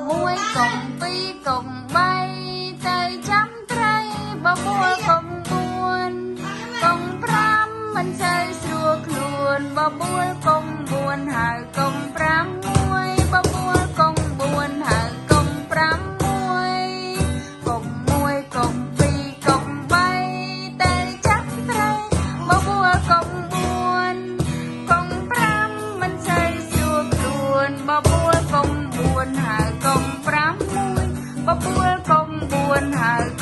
មួយកុំពីរកុំបីទៅចាំត្រីបបួលកុំ4កុំ5មិនសូវស្រួលខ្លួនបបួលកុំ4ហើយកុំ5មួយបបួលកុំ4ហើយកុំ5មួយកុំ1កុំ2កុំ3ទៅចាំត្រីបបួលកុំ4កុំ5មិនសូវស្រួលខ្លួនបបួលកុំ4ហើយកុំ5មួយបបួលកុំ4ហើយក